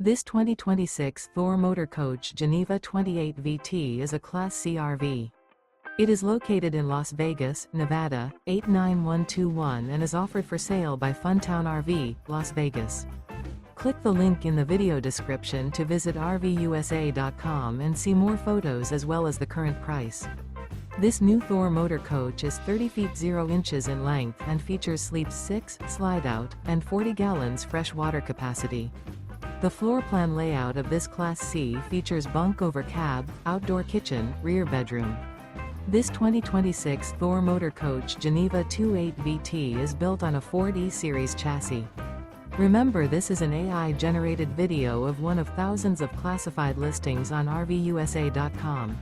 This 2026 Thor Motor Coach Geneva 28 VT is a Class C RV. It is located in Las Vegas, Nevada, 89121 and is offered for sale by Funtown RV, Las Vegas. Click the link in the video description to visit RVUSA.com and see more photos as well as the current price. This new Thor Motor Coach is 30 feet 0 inches in length and features sleep 6, slide-out, and 40 gallons fresh water capacity. The floor plan layout of this Class C features bunk over cab, outdoor kitchen, rear bedroom. This 2026 Thor Motor Coach Geneva 28 VT is built on a Ford E-Series chassis. Remember, this is an AI-generated video of one of thousands of classified listings on RVUSA.com.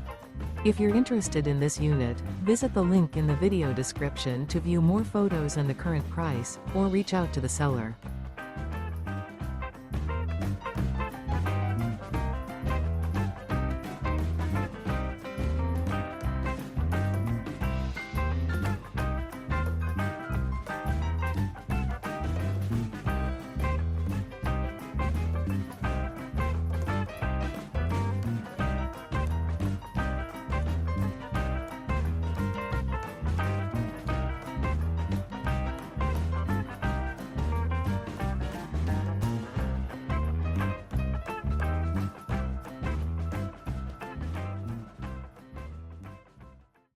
If you're interested in this unit, visit the link in the video description to view more photos and the current price, or reach out to the seller.